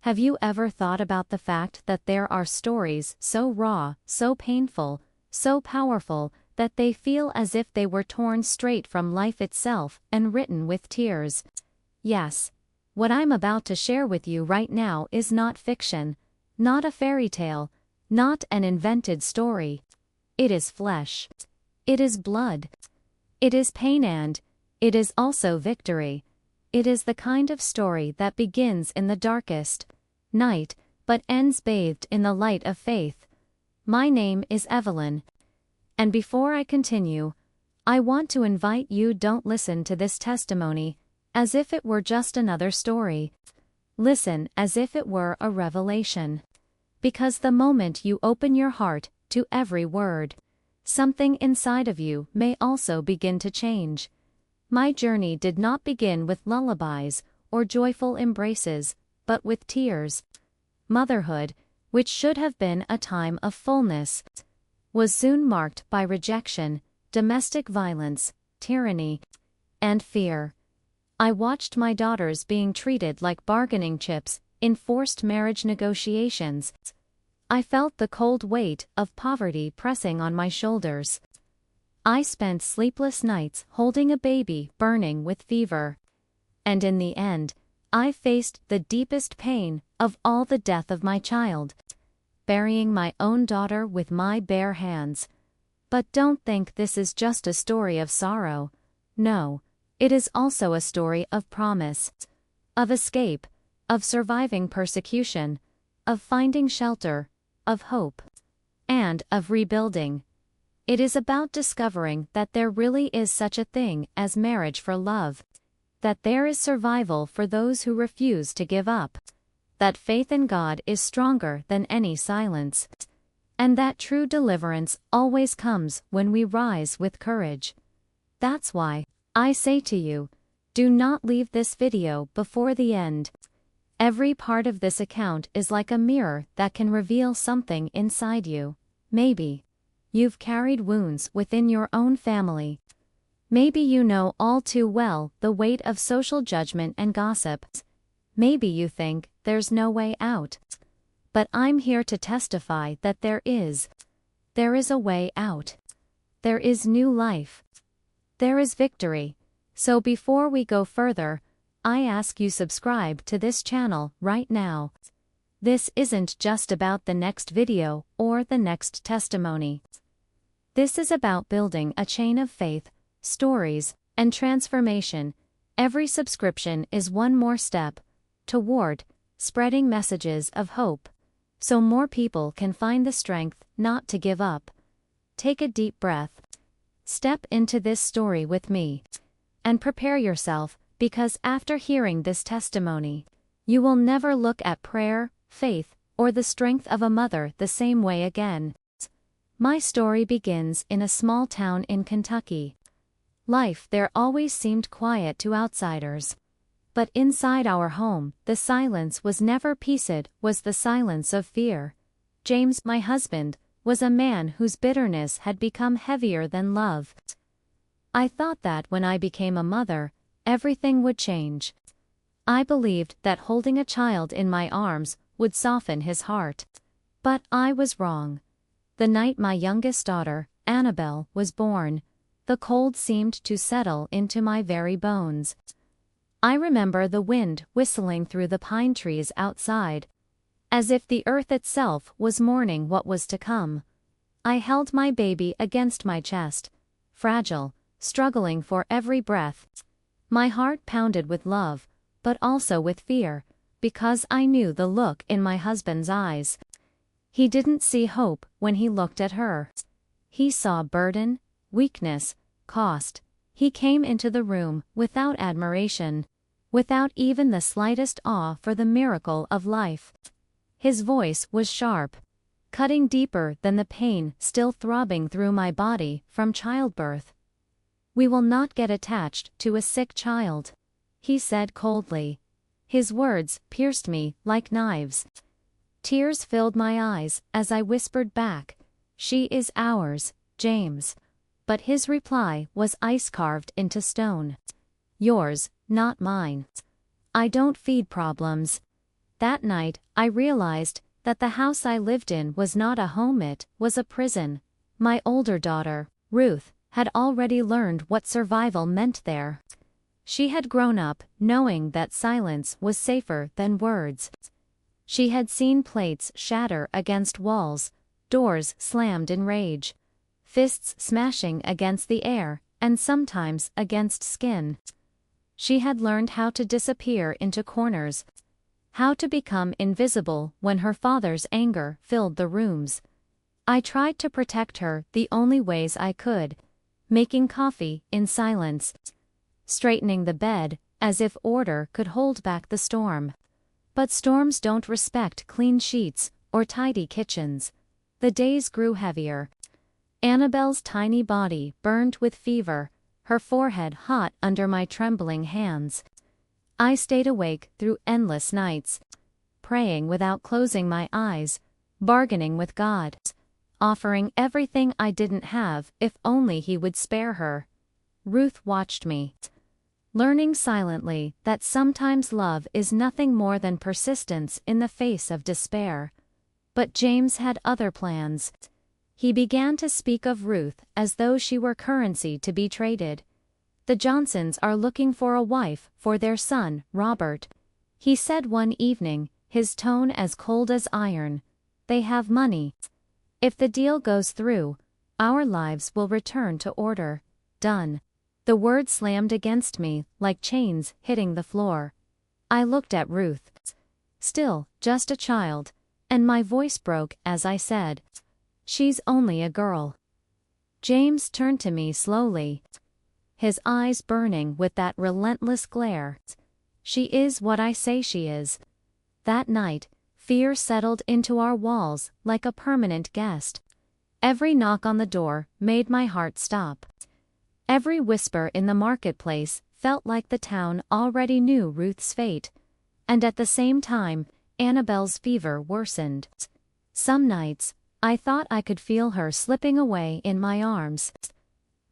Have you ever thought about the fact that there are stories so raw, so painful, so powerful, that they feel as if they were torn straight from life itself and written with tears? Yes. What I'm about to share with you right now is not fiction, not a fairy tale, not an invented story. It is flesh. It is blood. It is pain, and it is also victory. It is the kind of story that begins in the darkest night, but ends bathed in the light of faith. My name is Evelyn. And before I continue, I want to invite you: don't listen to this testimony as if it were just another story. Listen as if it were a revelation. Because the moment you open your heart to every word, something inside of you may also begin to change. My journey did not begin with lullabies or joyful embraces, but with tears. Motherhood, which should have been a time of fullness, was soon marked by rejection, domestic violence, tyranny, and fear. I watched my daughters being treated like bargaining chips in forced marriage negotiations. I felt the cold weight of poverty pressing on my shoulders. I spent sleepless nights holding a baby burning with fever. And in the end, I faced the deepest pain of all: the death of my child, burying my own daughter with my bare hands. But don't think this is just a story of sorrow. No, it is also a story of promise, of escape, of surviving persecution, of finding shelter, of hope, and of rebuilding. It is about discovering that there really is such a thing as marriage for love, that there is survival for those who refuse to give up, that faith in God is stronger than any silence, and that true deliverance always comes when we rise with courage. That's why I say to you, do not leave this video before the end. Every part of this account is like a mirror that can reveal something inside you. Maybe you've carried wounds within your own family. Maybe you know all too well the weight of social judgment and gossip. Maybe you think there's no way out. But I'm here to testify that there is. There is a way out. There is new life. There is victory. So before we go further, I ask you subscribe to this channel right now. This isn't just about the next video or the next testimony. This is about building a chain of faith, stories, and transformation. Every subscription is one more step toward spreading messages of hope, so more people can find the strength not to give up. Take a deep breath. Step into this story with me. And prepare yourself, because after hearing this testimony, you will never look at prayer, faith, or the strength of a mother the same way again. My story begins in a small town in Kentucky. Life there always seemed quiet to outsiders. But inside our home, the silence was never peace, it was the silence of fear. James, my husband, was a man whose bitterness had become heavier than love. I thought that when I became a mother, everything would change. I believed that holding a child in my arms would soften his heart. But I was wrong. The night my youngest daughter, Annabelle, was born, the cold seemed to settle into my very bones. I remember the wind whistling through the pine trees outside, as if the earth itself was mourning what was to come. I held my baby against my chest, fragile, struggling for every breath. My heart pounded with love, but also with fear, because I knew the look in my husband's eyes. He didn't see hope when he looked at her. He saw burden, weakness, cost. He came into the room without admiration, without even the slightest awe for the miracle of life. His voice was sharp, cutting deeper than the pain still throbbing through my body from childbirth. "We will not get attached to a sick child," he said coldly. His words pierced me like knives. Tears filled my eyes as I whispered back, "She is ours, James." But his reply was ice carved into stone. "Yours, not mine. I don't feed problems. That night, I realized that the house I lived in was not a home, it was a prison. My older daughter, Ruth, had already learned what survival meant there. She had grown up knowing that silence was safer than words. She had seen plates shatter against walls, doors slammed in rage, fists smashing against the air, and sometimes against skin. She had learned how to disappear into corners, how to become invisible when her father's anger filled the rooms. I tried to protect her the only ways I could, making coffee in silence, straightening the bed as if order could hold back the storm. But storms don't respect clean sheets or tidy kitchens. The days grew heavier. Annabelle's tiny body burned with fever, her forehead hot under my trembling hands. I stayed awake through endless nights, praying without closing my eyes, bargaining with God, offering everything I didn't have if only He would spare her. Ruth watched me, learning silently that sometimes love is nothing more than persistence in the face of despair. But James had other plans. He began to speak of Ruth as though she were currency to be traded. The Johnsons are looking for a wife for their son, Robert, he said one evening, his tone as cold as iron. They have money. If the deal goes through, our lives will return to order. Done. The word slammed against me like chains hitting the floor. I looked at Ruth. Still, just a child, and my voice broke as I said, "She's only a girl." James turned to me slowly, his eyes burning with that relentless glare. "She is what I say she is." That night, fear settled into our walls like a permanent guest. Every knock on the door made my heart stop. Every whisper in the marketplace felt like the town already knew Ruth's fate. And at the same time, Annabelle's fever worsened. Some nights, I thought I could feel her slipping away in my arms.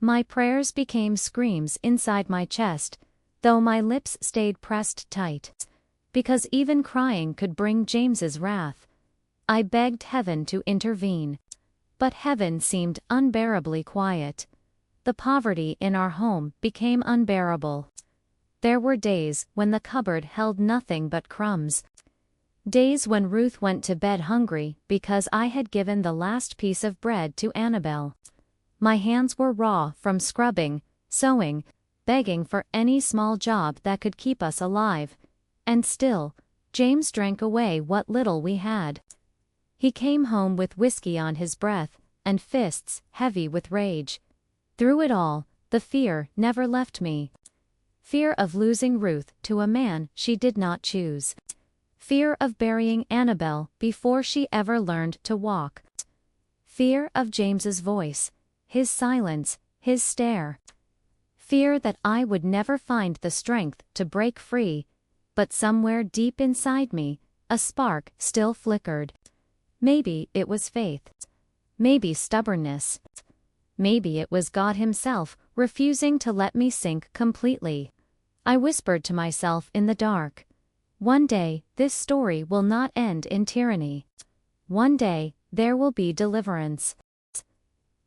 My prayers became screams inside my chest, though my lips stayed pressed tight. Because even crying could bring James's wrath. I begged heaven to intervene. But heaven seemed unbearably quiet. The poverty in our home became unbearable. There were days when the cupboard held nothing but crumbs. Days when Ruth went to bed hungry because I had given the last piece of bread to Annabelle. My hands were raw from scrubbing, sewing, begging for any small job that could keep us alive. And still, James drank away what little we had. He came home with whiskey on his breath, and fists heavy with rage. Through it all, the fear never left me. Fear of losing Ruth to a man she did not choose. Fear of burying Annabelle before she ever learned to walk. Fear of James's voice, his silence, his stare. Fear that I would never find the strength to break free, but somewhere deep inside me, a spark still flickered. Maybe it was faith. Maybe stubbornness. Maybe it was God Himself refusing to let me sink completely. I whispered to myself in the dark. One day, this story will not end in tyranny. One day, there will be deliverance.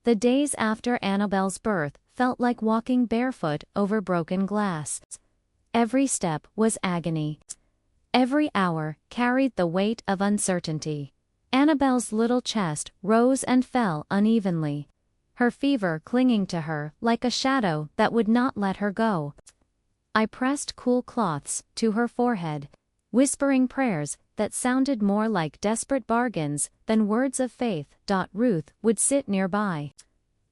The days after Annabelle's birth felt like walking barefoot over broken glass. Every step was agony. Every hour carried the weight of uncertainty. Annabelle's little chest rose and fell unevenly, her fever clinging to her like a shadow that would not let her go. I pressed cool cloths to her forehead, whispering prayers that sounded more like desperate bargains than words of faith. Ruth would sit nearby,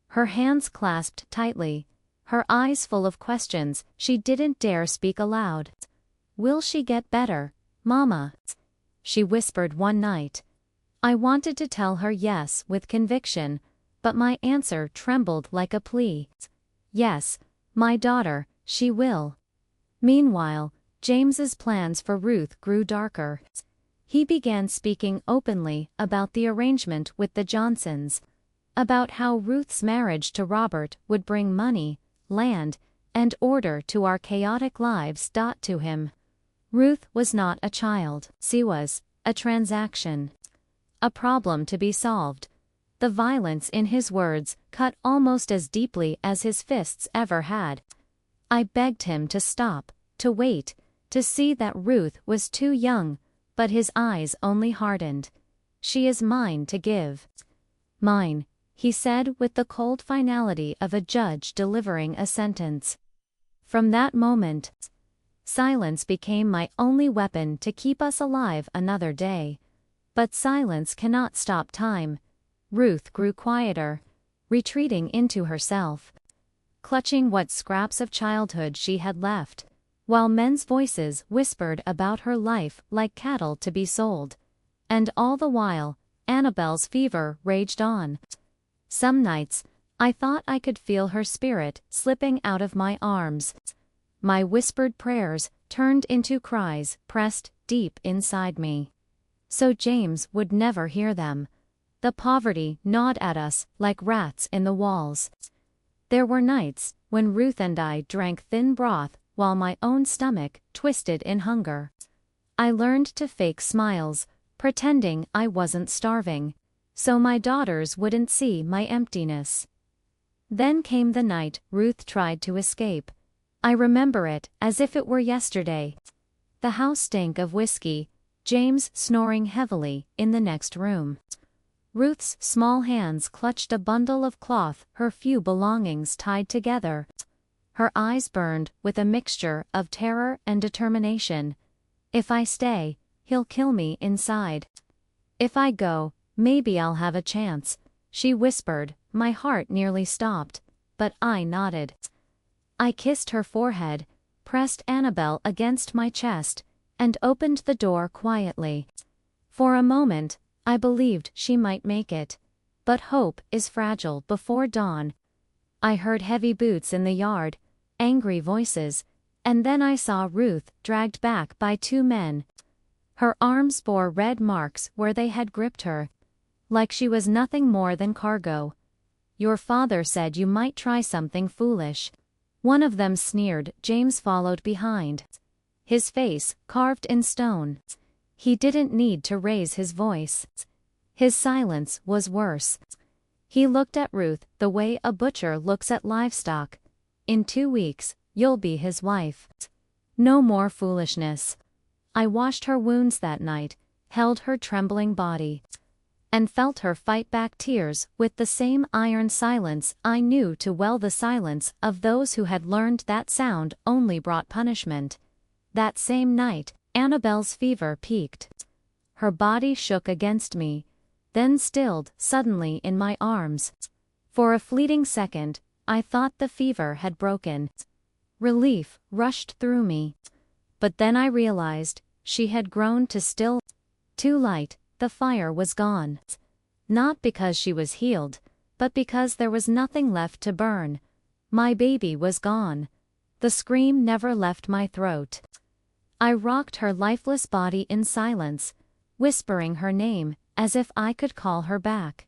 her hands clasped tightly, her eyes full of questions she didn't dare speak aloud. "Will she get better, Mama?" she whispered one night. I wanted to tell her yes with conviction, but my answer trembled like a plea. "Yes, my daughter, she will." Meanwhile, James's plans for Ruth grew darker. He began speaking openly about the arrangement with the Johnsons, about how Ruth's marriage to Robert would bring money, land, and order to our chaotic lives. To him, Ruth was not a child. She was a transaction. A problem to be solved. The violence in his words cut almost as deeply as his fists ever had. I begged him to stop, to wait, to see that Ruth was too young, but his eyes only hardened. She is mine to give. Mine, he said with the cold finality of a judge delivering a sentence. From that moment, silence became my only weapon to keep us alive another day. But silence cannot stop time. Ruth grew quieter, retreating into herself, clutching what scraps of childhood she had left, while men's voices whispered about her life like cattle to be sold. And all the while, Annabel's fever raged on. Some nights, I thought I could feel her spirit slipping out of my arms. My whispered prayers turned into cries pressed deep inside me. So James would never hear them. The poverty gnawed at us like rats in the walls. There were nights when Ruth and I drank thin broth while my own stomach twisted in hunger. I learned to fake smiles, pretending I wasn't starving, so my daughters wouldn't see my emptiness. Then came the night Ruth tried to escape. I remember it as if it were yesterday. The house stank of whiskey, James snoring heavily in the next room. Ruth's small hands clutched a bundle of cloth, her few belongings tied together. Her eyes burned with a mixture of terror and determination. If I stay, he'll kill me inside. If I go, maybe I'll have a chance, she whispered. My heart nearly stopped, but I nodded. I kissed her forehead, pressed Annabel against my chest, and opened the door quietly. For a moment, I believed she might make it. But hope is fragile before dawn. I heard heavy boots in the yard, angry voices, and then I saw Ruth dragged back by two men. Her arms bore red marks where they had gripped her, like she was nothing more than cargo. Your father said you might try something foolish. One of them sneered. James followed behind, his face carved in stone. He didn't need to raise his voice. His silence was worse. He looked at Ruth the way a butcher looks at livestock. In 2 weeks, you'll be his wife. No more foolishness. I washed her wounds that night, held her trembling body, and felt her fight back tears with the same iron silence I knew too well, the silence of those who had learned that sound only brought punishment. That same night, Annabel's fever peaked. Her body shook against me, then stilled suddenly in my arms. For a fleeting second, I thought the fever had broken. Relief rushed through me. But then I realized she had grown to still. Too light, the fire was gone. Not because she was healed, but because there was nothing left to burn. My baby was gone. The scream never left my throat. I rocked her lifeless body in silence, whispering her name as if I could call her back.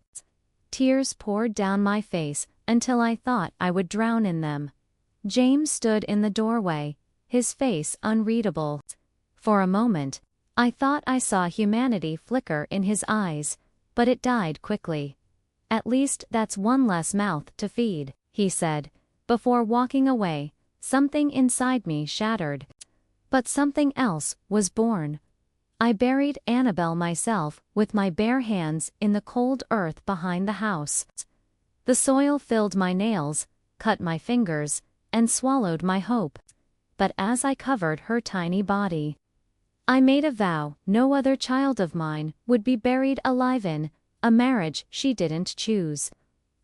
Tears poured down my face until I thought I would drown in them. James stood in the doorway, his face unreadable. For a moment, I thought I saw humanity flicker in his eyes, but it died quickly. At least that's one less mouth to feed, he said. Before walking away, something inside me shattered. But something else was born. I buried Annabel myself with my bare hands in the cold earth behind the house. The soil filled my nails, cut my fingers, and swallowed my hope. But as I covered her tiny body, I made a vow no other child of mine would be buried alive in a marriage she didn't choose,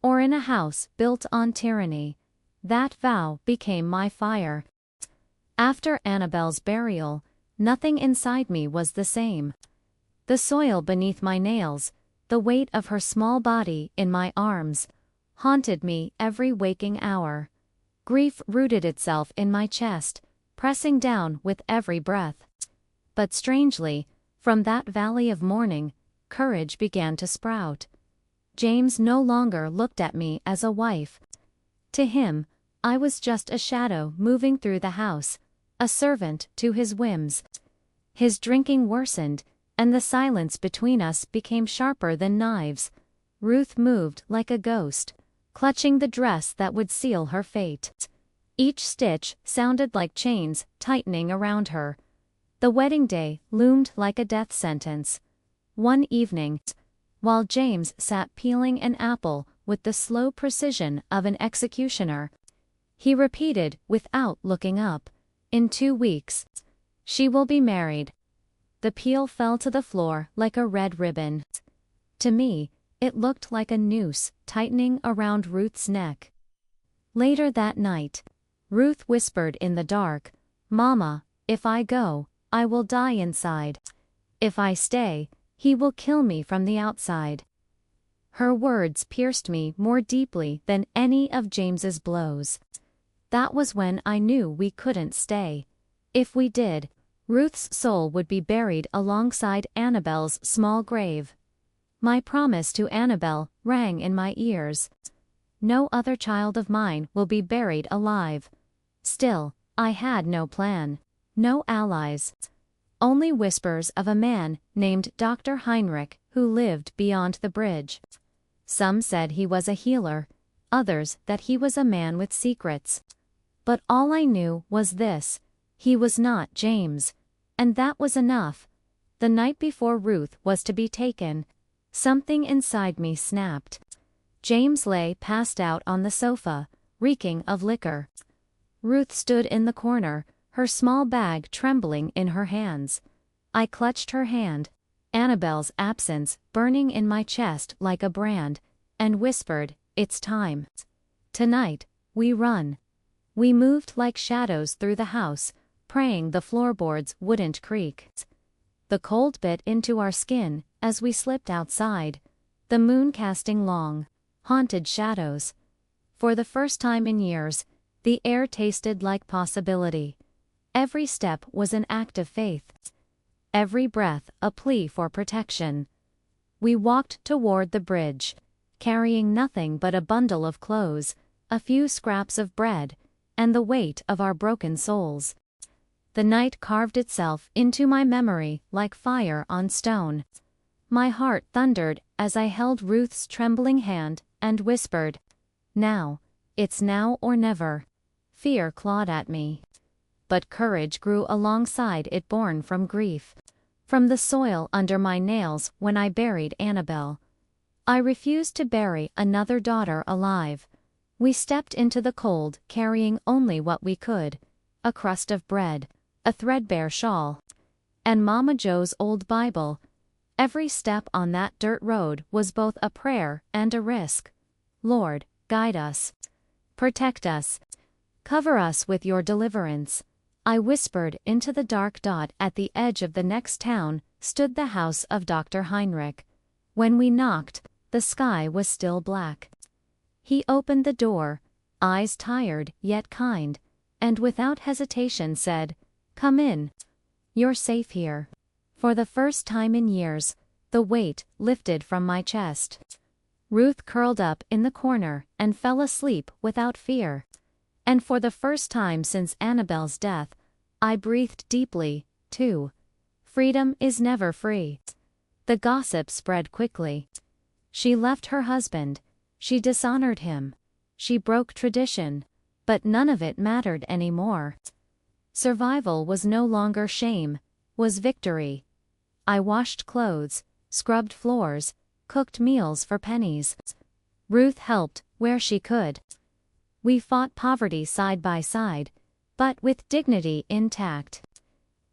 or in a house built on tyranny. That vow became my fire. After Annabel's burial, nothing inside me was the same. The soil beneath my nails, the weight of her small body in my arms, haunted me every waking hour. Grief rooted itself in my chest, pressing down with every breath. But strangely, from that valley of mourning, courage began to sprout. James no longer looked at me as a wife. To him, I was just a shadow moving through the house, a servant to his whims. His drinking worsened, and the silence between us became sharper than knives. Ruth moved like a ghost, clutching the dress that would seal her fate. Each stitch sounded like chains tightening around her. The wedding day loomed like a death sentence. One evening, while James sat peeling an apple with the slow precision of an executioner, he repeated without looking up, "In 2 weeks, she will be married." The peel fell to the floor like a red ribbon. To me, it looked like a noose tightening around Ruth's neck. Later that night, Ruth whispered in the dark, "Mama, if I go, I will die inside. If I stay, he will kill me from the outside." Her words pierced me more deeply than any of James's blows. That was when I knew we couldn't stay. If we did, Ruth's soul would be buried alongside Annabelle's small grave. My promise to Annabelle rang in my ears. No other child of mine will be buried alive. Still, I had no plan, no allies. Only whispers of a man named Dr. Heinrich who lived beyond the bridge. Some said he was a healer, others that he was a man with secrets. But all I knew was this: he was not James. And that was enough. The night before Ruth was to be taken, something inside me snapped. James lay passed out on the sofa, reeking of liquor. Ruth stood in the corner, her small bag trembling in her hands. I clutched her hand, Annabelle's absence burning in my chest like a brand, and whispered, "It's time. Tonight, we run." We moved like shadows through the house, praying the floorboards wouldn't creak. The cold bit into our skin as we slipped outside, the moon casting long, haunted shadows. For the first time in years, the air tasted like possibility. Every step was an act of faith. Every breath a plea for protection. We walked toward the bridge, carrying nothing but a bundle of clothes, a few scraps of bread, and the weight of our broken souls. The night carved itself into my memory like fire on stone. My heart thundered as I held Ruth's trembling hand and whispered, "Now, it's now or never." Fear clawed at me. But courage grew alongside it, born from grief. From the soil under my nails when I buried Annabelle. I refused to bury another daughter alive. We stepped into the cold carrying only what we could: a crust of bread, a threadbare shawl, and Mama Jo's old Bible. Every step on that dirt road was both a prayer and a risk. "Lord, guide us. Protect us. Cover us with your deliverance." I whispered into the dark. At the edge of the next town stood the house of Dr. Heinrich. When we knocked, the sky was still black. He opened the door, eyes tired yet kind, and without hesitation said, "Come in. You're safe here." For the first time in years, the weight lifted from my chest. Ruth curled up in the corner and fell asleep without fear. And for the first time since Annabelle's death, I breathed deeply, too. Freedom is never free. The gossip spread quickly. She left her husband. She dishonored him. She broke tradition. But none of it mattered anymore. Survival was no longer shame, was victory. I washed clothes, scrubbed floors, cooked meals for pennies. Ruth helped where she could. We fought poverty side by side, but with dignity intact.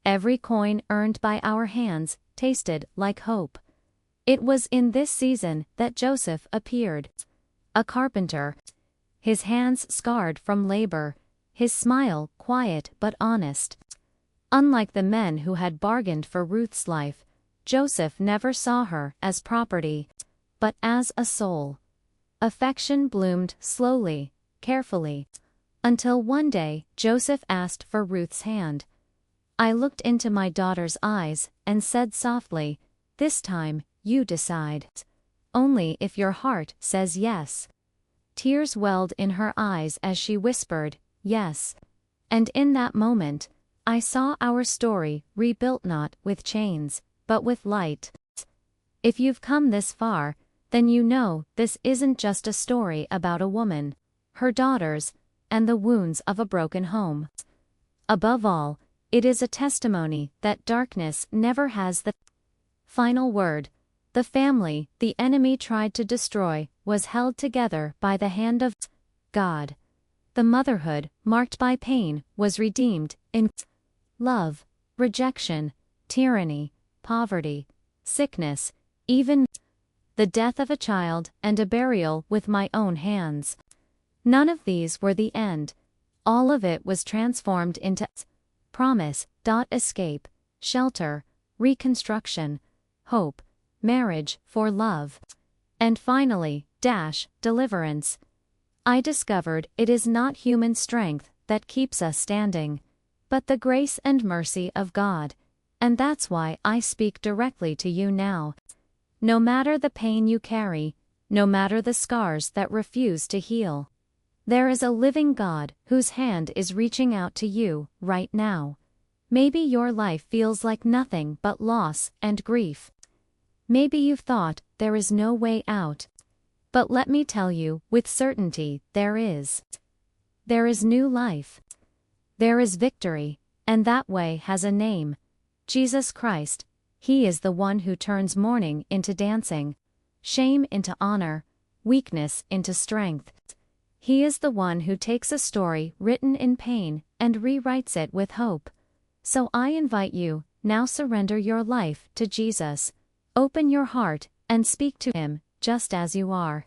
Every coin earned by our hands tasted like hope. It was in this season that Joseph appeared. A carpenter, his hands scarred from labor, his smile quiet but honest. Unlike the men who had bargained for Ruth's life, Joseph never saw her as property, but as a soul. Affection bloomed slowly, carefully, until one day Joseph asked for Ruth's hand. I looked into my daughter's eyes and said softly, "This time, you decide. Only if your heart says yes." Tears welled in her eyes as she whispered, "Yes." And in that moment, I saw our story rebuilt not with chains, but with light. If you've come this far, then you know this isn't just a story about a woman, her daughters, and the wounds of a broken home. Above all, it is a testimony that darkness never has the final word. The family the enemy tried to destroy was held together by the hand of God. The motherhood, marked by pain, was redeemed in love, rejection, tyranny, poverty, sickness, even the death of a child and a burial with my own hands. None of these were the end. All of it was transformed into promise, escape, shelter, reconstruction, hope, marriage for love, and finally, deliverance. I discovered it is not human strength that keeps us standing, but the grace and mercy of God, and that's why I speak directly to you now. No matter the pain you carry, no matter the scars that refuse to heal, there is a living God whose hand is reaching out to you right now. Maybe your life feels like nothing but loss and grief. Maybe you've thought there is no way out. But let me tell you with certainty, there is. There is new life. There is victory, and that way has a name. Jesus Christ. He is the one who turns mourning into dancing, shame into honor, weakness into strength. He is the one who takes a story written in pain and rewrites it with hope. So I invite you, now surrender your life to Jesus. Open your heart and speak to Him just as you are.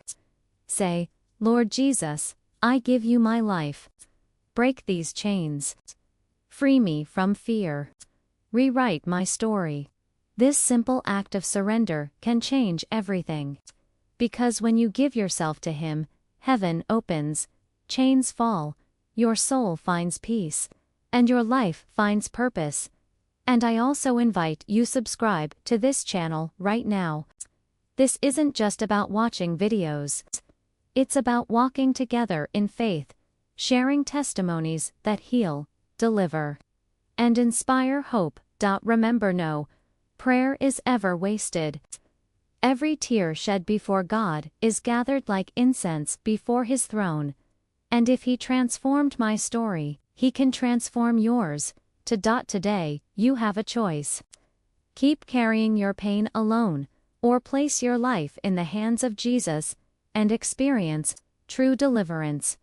Say, Lord Jesus, I give you my life. Break these chains. Free me from fear. Rewrite my story. This simple act of surrender can change everything. Because when you give yourself to Him, heaven opens, chains fall, your soul finds peace, and your life finds purpose. And I also invite you subscribe to this channel right now. This isn't just about watching videos. It's about walking together in faith, sharing testimonies that heal, deliver, and inspire hope. Remember, no prayer is ever wasted. Every tear shed before God is gathered like incense before His throne. And if He transformed my story, He can transform yours. Today, you have a choice. Keep carrying your pain alone, or place your life in the hands of Jesus and experience true deliverance.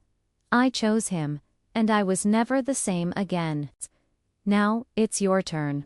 I chose Him, and I was never the same again. Now, it's your turn.